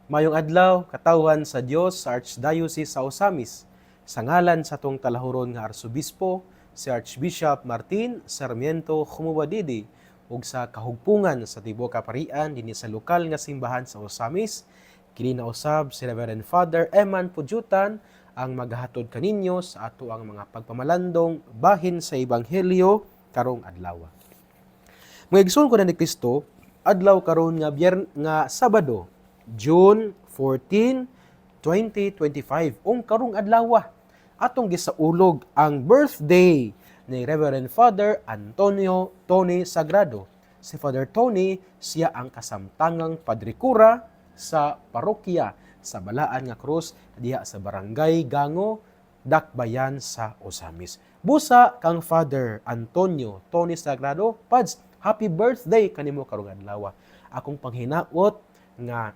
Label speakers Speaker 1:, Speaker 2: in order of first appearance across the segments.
Speaker 1: Mayong adlaw, katawan sa Dios sa Archdiocese sa Osamis. Sa ngalan sa tong talahuron nga Arsobispo, si Archbishop Martin Sarmiento Khumuwadidi, ug sa kahugpungan sa tibuok kaparian dinhi sa lokal nga simbahan sa Osamis, kini na usab si Reverend Father Eman Pujutan ang maghatod kaninyo sa ato ang mga pagpamalandong bahin sa Ebanghelyo karong adlaw. Mga igsoon ko na ni Kristo, adlaw karon nga Sabado, June 14, 2025. Karong adlaw atong gisaulog ang birthday ni Reverend Father Antonio Tony Sagrado. Si Father Tony, siya ang kasamtangang padrikura sa parokya sa Balaan nga Cruz diha sa Barangay Gango, Dakbayan sa Osamis. Busa kang Father Antonio Tony Sagrado, Pads, happy birthday kanimo karong adlaw. Akong panghinaot nga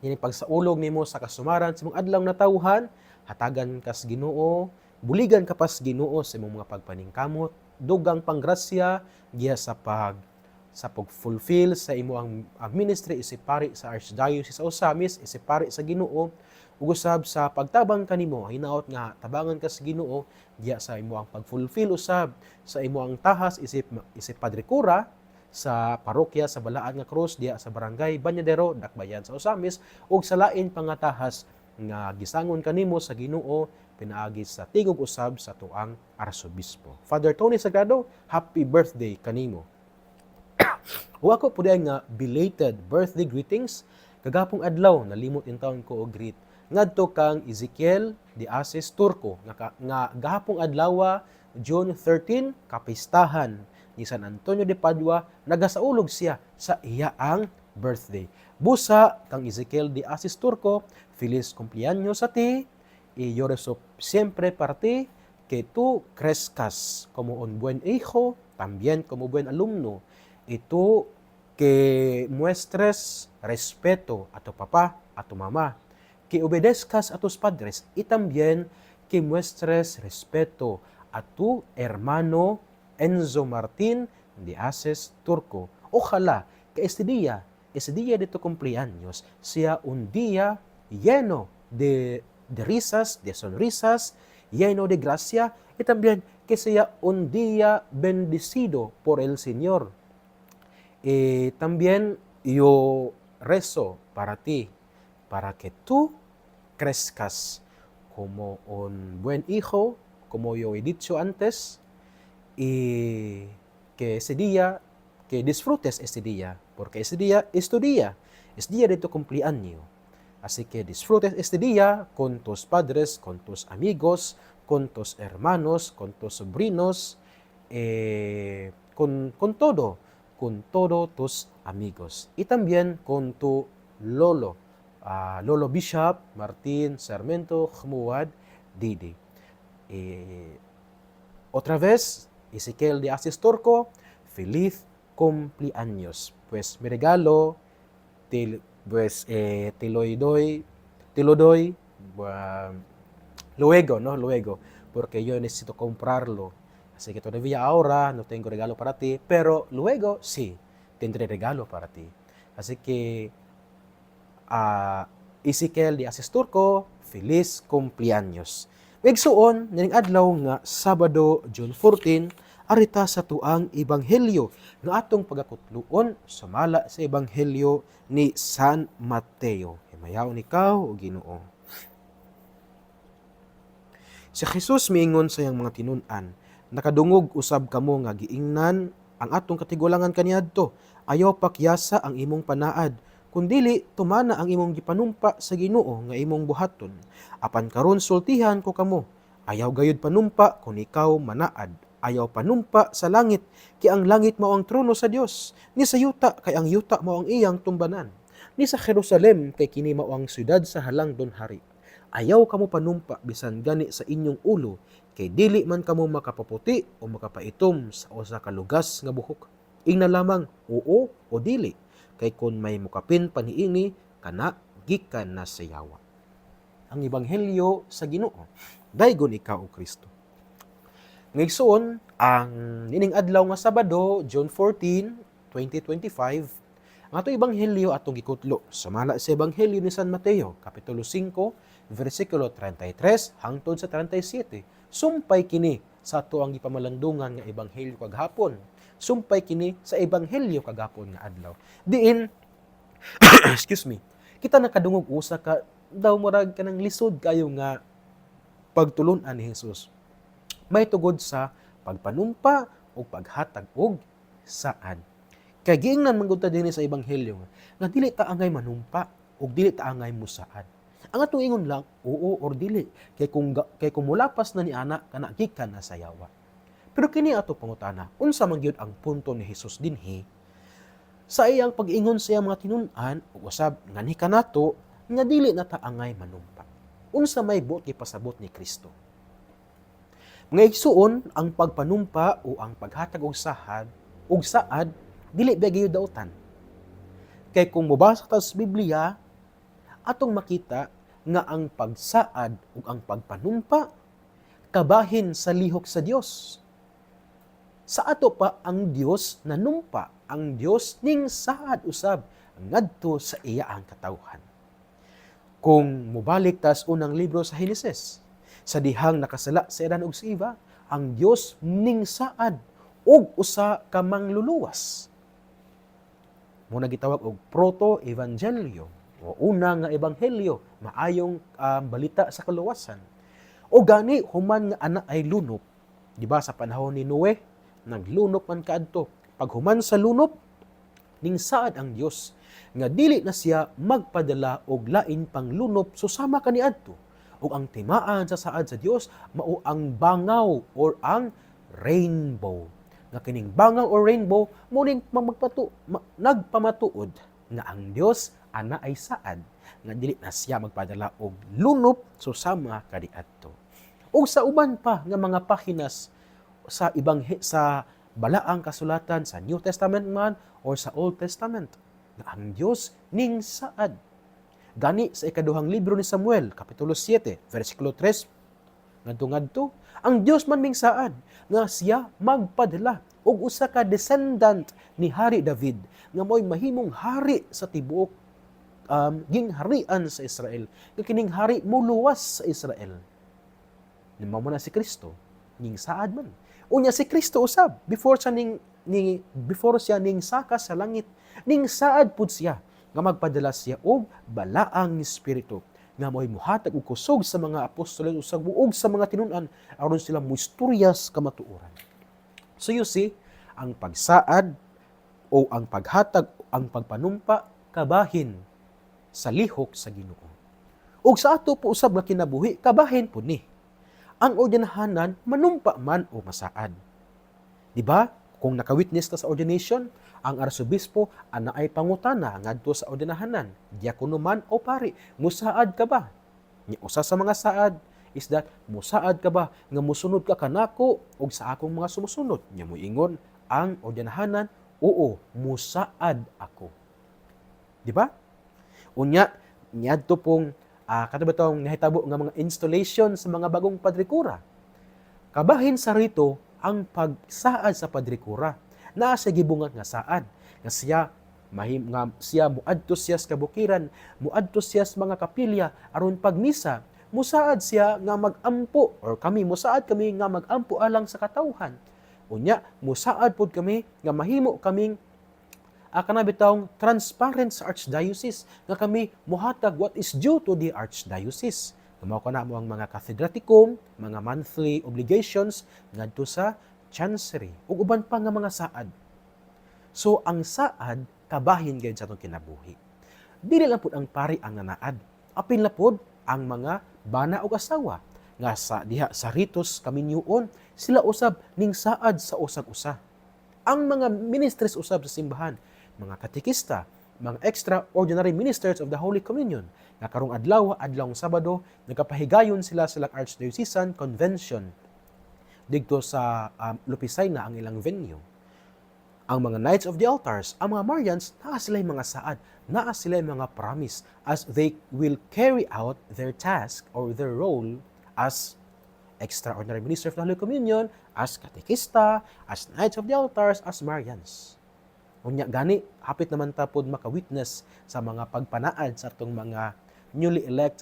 Speaker 1: ini pagsaulog nimo sa kasumaran sa imong adlaw na tawhan, hatagan kas Ginoo, buligan ka pas Ginoo sa imong mga pagpaningkamot, dugang panggrasya giya sa pag-fulfill sa imo ang ministry isipari sa Archdiocese sa Osamis, isipari sa Ginoo, ug usab sa pagtabang kanimo hinaot nga tabangan kas Ginoo diya sa imo ang pag-fulfill usab sa imo ang tahas isip padrikura sa parokya sa Balaan nga Cruz diya sa Barangay Banyadero, Dakbayan sa Osamis, ug sa lain pangatahas nga gisangon kanimo sa Ginoo pinaagi sa tigog usab sa tuang Arsobispo. Father Tony Sagrado, happy birthday kanimo. Wa ko pud nga belated birthday greetings. Kagapong adlaw nalimot in taon ko og greet ngadto kang Ezekiel de Asis Turco nga gahapong adlaw June 13 kapistahan ni San Antonio de Padua, nagasaulog siya sa iyaang birthday. Busa kang Ezekiel de Asis Turco, feliz cumpleaños a ti, y yo rezo siempre para ti, que tú crezcas como un buen hijo, también como buen alumno, y tú que muestres respeto a tu papá, a tu mamá, que obedezcas a tus padres, y también que muestres respeto a tu hermano Enzo Martin de Asis Turco. Ojalá que este día de tu cumpleaños, sea un día lleno de risas, de sonrisas, lleno de gracia, y también que sea un día bendecido por el Señor. También yo rezo para ti, para que tú crezcas como un buen hijo, como yo he dicho antes, y que ese día, que disfrutes este día, porque ese día es tu día, es día de tu cumpleaños. Así que disfrutes este día con tus padres, con tus amigos, con tus hermanos, con tus sobrinos, con todos tus amigos. Y también con tu lolo, Lolo Bishop Martin Sarmiento Khumuwadidi. Otra vez, Ezekiel de Asis Turco, feliz cumpleaños. Pues mi regalo, te lo doy luego, ¿no? Luego, porque yo necesito comprarlo. Así que todavía ahora no tengo regalo para ti, pero luego sí, tendré regalo para ti. Así que, Ezekiel de Asis Turco, feliz cumpleaños. Igsuon ning adlaw nga Sabado, June 14, arita sa tuang ebanghelyo nga atong pagakutluon sumala sa ebanghelyo ni San Mateo. Himayaw ikaw o Ginoo. Si Jesus miingon sa iyang mga tinun-an, nakadungog usab kamo nga giingnan ang atong katigulangan kaniadto, ayaw pakyasa ang imong panaad, kundili tumana ang imong gipanumpa sa Ginoo nga imong buhaton. Apan karon sultihan ko kamo, ayaw gayud panumpa kung ikaw manaad, ayaw panumpa sa langit, kay ang langit mao ang trono sa Dios, ni sa yuta kay ang yuta mao ang iyang tumbanan, ni sa Jerusalem kay kini mao ang syudad sa halangdon hari. Ayaw kamo panumpa bisan gani sa inyong ulo, kay dili man kamo makapaputi o makapaitom sa usa ka lugas nga buhok. Ingna lamang oo o dili, kay kun may mukapin paniini kana gikan na sa yawa. Ang ebanghelyo sa Ginoo. Daygon ikaw o Kristo. Ngigsuon ang nining adlaw nga Sabado, June 14, 2025, Ang ato ebanghelyo atong gikutlo sumala sa ebanghelyo ni San Mateo kapitulo 5 versikulo 33 hangtod sa 37. Sumpay kini sa ato ang gipamalandungan nga ebanghelyo kaghapon. Sumpay kini sa ebanghelyo kaghapon nga adlaw. Diin excuse me. Kita nakadungog usa ka daw murag kanang lisod kayo nga pagtulon-an ni Hesus. May tugod sa pagpanumpa o paghatag og saad. Kay giingnan man gud ta dinhi sa ebanghelyo nga dili ta angay manumpa ug dili ta angay musaad. Ang atong ingon lang, oo or dili, kay kung mulapas na ni ana kana gikan na sayawa. Pero kini ato pangutana, unsa man gyud ang punto ni Hesus dinhi sa iyang pag-ingon sa iyang mga tinun-an ug usab nganhi kanato nga dili na ta angay manumpa. Unsa may buot kay pasabot ni Kristo? Mga igsuon, ang pagpanumpa o ang paghatag og saad dili ba gyud daotan. Kay kung mobasa ta sa Biblia, atong makita nga ang pagsaad ug ang pagpanumpa kabahin sa lihok sa Dios. Sa ato pa ang Dios nanumpa, ang Dios ning saad usab ngadto sa iya ang katawhan. Kung mobalik tas unang libro sa Henesis, sa dihang nakasala sa Adan ug sa Eva, ang Dios ning saad og usa ka mangluluwas. Muna gitawag og proto-evangelyo o una nga ebanghelyo, maayong balita sa kaluwasan. O gani human nga ana ay lunop, di ba sa panahon ni Noe, naglunop man kaadto. Pag human sa lunop, ning saad ang Dios nga dili na siya magpadala og lain pang lunop susama kaniadto. Ug ang timaan sa saad sa Dios mao ang bangaw or ang rainbow. Nga kining bangaw or rainbow mo ning nagpamatuod nga ang Dios ana ay saad nga dili na siya magpadala og lunop susama kaniadto. Ug sa uban pa nga mga pahinas sa balaang kasulatan sa New Testament man or sa Old Testament nga ang Dios ning saad. Gani sa ikaduhang libro ni Samuel, kapitulo 7, versikulo 3, ngadto ang Dios man ming saad nga siya magpadala og usa ka descendant ni Hari David nga mo'y mahimong hari sa tibuok gingharian sa Israel. Nga kining hari muluwas sa Israel. Nimo na si Kristo, ning saad man. Unya si Kristo usab before siya ning saka sa langit, ning saad pud siya nga magpadala siya og balaang espiritu nga mo'y muhatag og kusog sa mga apostol ug sa mga tinun-an aron sila moistoryas kamatuoran. So you see, ang pagsaad o ang paghatag ang pagpanumpa kabahin sa lihok sa Ginoo. Ug sa ato po usab nga kinabuhi kabahin pud ni ang ordinahanan manumpa man o masaad. Di ba? Kung nakawitness ta sa ordination, ang arsobispo ana ay pangutana ngadto sa ordinahanan, diakono man o pari, musaad ka ba? Ni usa sa mga saad is that musaad ka ba nga musunod ka kanako og sa akong mga sumusunod? Nya moingon ang ordinahanan, oo, musaad ako. Di ba? Unya niadto pong katubutong nahitabo nga mga installation sa mga bagong padrikura. Kabahin sa rito ang pagsaad sa padrikura. Naa sa gibungat nga saad nga siya muadto siya sa kabukiran, muadto siya sa mga kapilya aron pagmisa, musaad siya nga magampo or musaad kami nga magampo alang sa katawhan. Unya musaad pod kami nga mahimo kaming kanabitawng transparent sa archdiocese nga kami muhatag what is due to the archdiocese. Mao kana mo ang mga cathedraticum, mga monthly obligations ngadto sa chancery ug uban pa nga mga saad. So ang saad kabahin gyud sa atong kinabuhi. Dili lang pud ang pari ang nanaad, apil na pud ang mga bana ug asawa nga sa diha sa ritos kaminyoon sila usab ning saad sa usag-usa. Ang mga ministers usab sa simbahan, mga katekista, mga extraordinary ministers of the Holy Communion, nga karong adlawng Sabado, nagkapahigayon sila sa Archdiocesan Convention dito sa Lupisay na ang ilang venue. Ang mga Knights of the Altars, ang mga Marians, naa sila mga saad, naa sila mga promise as they will carry out their task or their role as extraordinary minister of the Holy Communion, as katekista, as Knights of the Altars, as Marians. Unya gani hapit naman ta pod maka-witness sa mga pagpanaad sa atong mga newly elect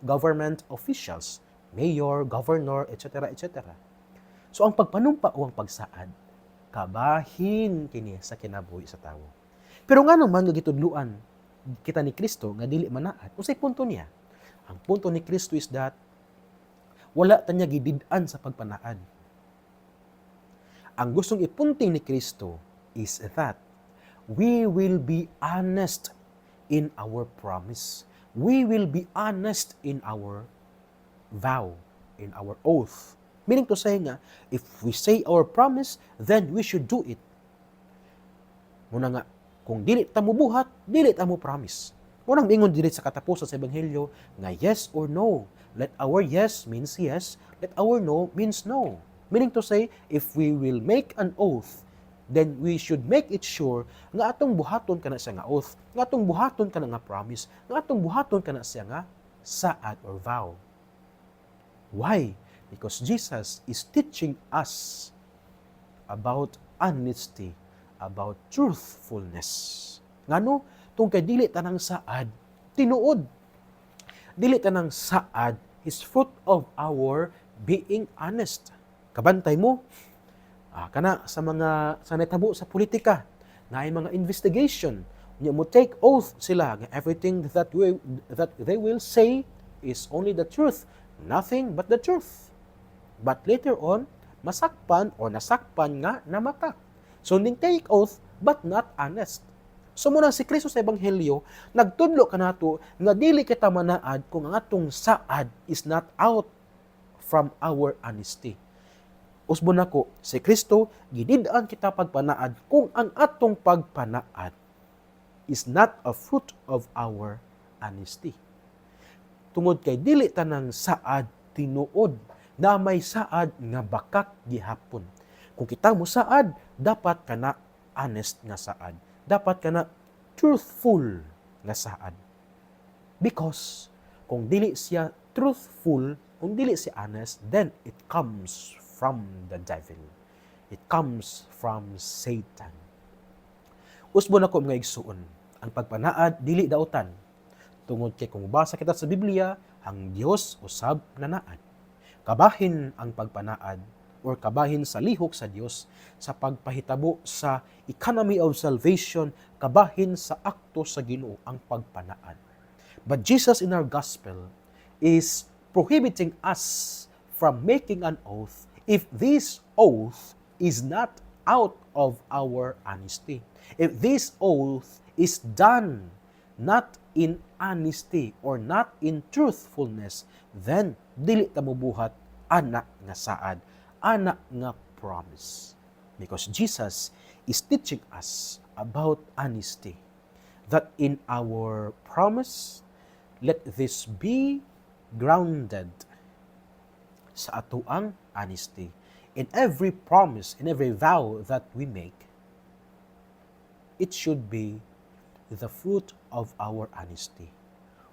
Speaker 1: government officials, mayor, governor, etc. etc. So ang pagpanumpa o ang pagsaad, kabahin kini sa kinabuhi sa tawo. Pero nga naman nga gitudluan kita ni Kristo nga dili manaad, unsay punto niya? Ang punto ni Kristo is that wala ta niya gidid-an sa pagpanaad. Ang gustong ipunting ni Kristo is that we will be honest in our promise. We will be honest in our vow, in our oath. Meaning to say nga, if we say our promise, then we should do it. Muna nga, kung dili ta mo buhat, dili ta mo promise. Munang ingon dili sa katapusan sa Ebanghelyo nga yes or no. Let our yes means yes, let our no means no. Meaning to say, if we will make an oath, then we should make it sure nga atong buhaton kana siya nga oath, nga atong buhaton kana nga promise, nga atong buhaton kana siya nga saad or vow. Why? Because Jesus is teaching us about honesty, about truthfulness. Ngano? Tungkay dili tanang saad, tinuod. Dili tanang saad is fruit of our being honest. Kabantay mo, kana sa mga sa natabo sa politika, na ay mga investigation, niya mo take oath sila nga everything that they will say is only the truth, nothing but the truth. But later on, masakpan or nasakpan nga namata. So ning take oath but not honest. So muna si Kristo sa Ebanghelyo, nagtudlo kanato nga dili kita manaad kung ang atong saad is not out from our honesty. Usbon nako, si Kristo gidid-an kita pagpanaad kung ang atong pagpanaad is not a fruit of our honesty. Tungod kay dili tanang saad tinuod, na may saad nga bakak gihapon. Kung kita mo saad, dapat kana honest nga saad. Dapat kana truthful nga saad. Because kung dili siya truthful, kung dili siya honest, then it comes from the devil. It comes from Satan. Usbon ako mga igsuon, ang pagpanaad dili dautan. Tungod kay kung basa kita sa Biblia, ang Dios usab nanaad. Kabahin ang pagpanaad or kabahin sa lihok sa Dios sa pagpahitabo sa economy of salvation, kabahin sa akto sa Ginoo ang pagpanaad. But Jesus in our gospel is prohibiting us from making an oath if this oath is not out of our honesty. If this oath is done not in honesty or not in truthfulness, then dili ta mobuhat anak nga saad, anak nga promise. Because Jesus is teaching us about honesty. That in our promise, let this be grounded sa atoang honesty. In every promise, in every vow that we make, it should be the fruit of our honesty.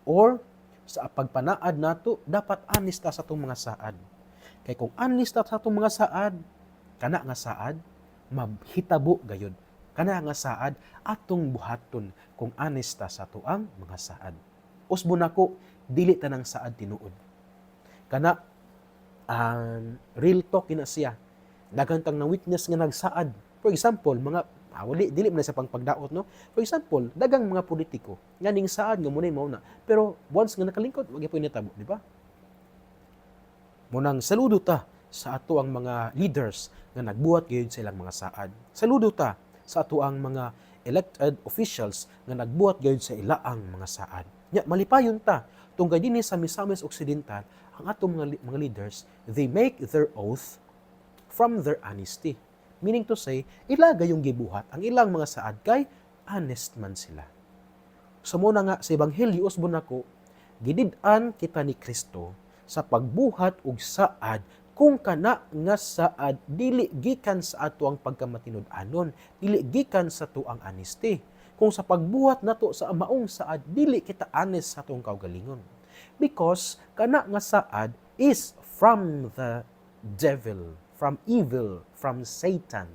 Speaker 1: Or, sa pagpanaad nato, dapat honest ta sa itong mga saad. Kaya kung honest ta sa itong mga saad, kana nga saad, mahitabo gayud. Kana nga saad, atong buhaton kung honest ta sa tuang mga saad. Usbon nako, dili ta ng saad tinuod. Kana, real talk ina siya. Dagantang na witness nga nagsaad. For example, mga dili man sa pagdaot, no? For example, dagang mga politiko, nga ning saad nga munay mao na. Pero once nga nakalingkod, wag gyapon nitabo, di ba? Munang saludo ta sa ato ang mga leaders nga nagbuhat gayud sa ilang mga saad. Saludo ta sa ato ang mga elected officials nga nagbuhat gayud sa ilaang mga saad. Nya malipayon ta tungkay dinhi sa Misamis Occidental, ang atong mga leaders, they make their oath from their honesty. Meaning to say, ilaga yung gibuhat. Ang ilang mga saad kay honest man sila. So muna nga sa Ebanghelyo usbon nako, gidid-an kita ni Kristo sa pagbuhat og saad kung kana nga saad dili gikan sa ato ang pagkamatinud-anon, dili gikan sa tuang honesty. Kung sa pagbuhat nato sa maong saad dili kita honest sa atong kaugalingon. Because kana nga saad is from the devil, from evil, from Satan.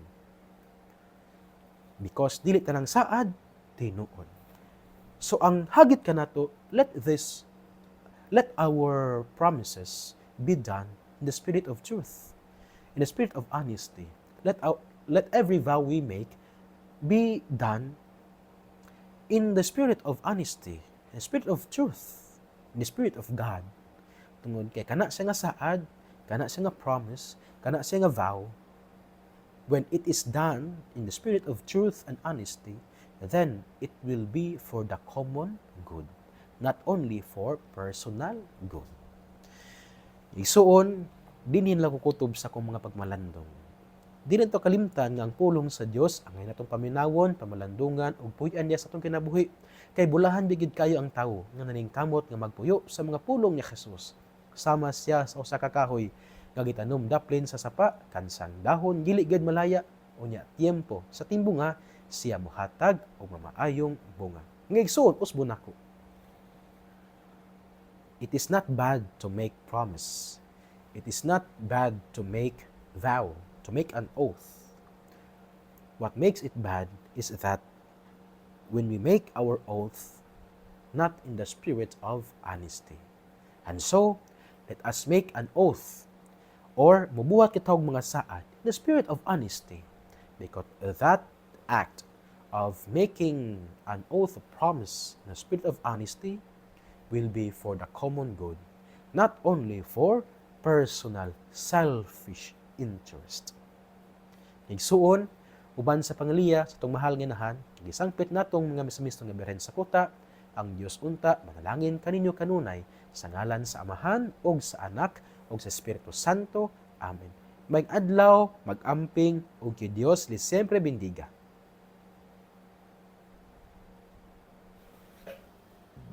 Speaker 1: Because dili tanang saad tinuod. So ang hagit kanato, let our promises be done in the spirit of truth, in the spirit of honesty. Let every vow we make be done in the spirit of honesty, in the spirit of truth, in the spirit of God. Tungod kay kana siya nga saad, kana siya nga promise, kana siya nga vow, when it is done in the spirit of truth and honesty, then it will be for the common good, not only for personal good. Isuon, dinhin lang kukutob sa akong mga pagmalandong. Di nito kalimtan nga ang pulong sa Dios ang ngayon atong paminawon, pamalandungan ug puy-an niya sa atong kinabuhi. Kay bulahan bigid kayo ang tawo nga naningkamot nga magpuyo sa mga pulong ni Jesus. Sama siya sa usa ka kahoy nga gitanom daplin sa sapa kansang dahon dili gid malaya unya tiempo sa timbunga siya mohatag og mamaayong bunga. Nga igsuon usbo nako. It is not bad to make promise. It is not bad to make vow, to make an oath. What makes it bad is that when we make our oath not in the spirit of honesty. And so, let us make an oath or mubuhat kita og mga saad in the spirit of honesty, because that act of making an oath of promise in the spirit of honesty will be for the common good, not only for personal selfish interest. Igsuon, uban sa pangaliya sa itong mahal nga nahan, gisangpit natong mga mismistong nga beren sa kuta, ang Diyos unta, manalangin kaninyo kanunay, sa ngalan sa Amahan, o sa Anak, o sa Espiritu Santo. Amen. Mag-adlaw, mag-amping, o ki Diyos li siyempre bendiga.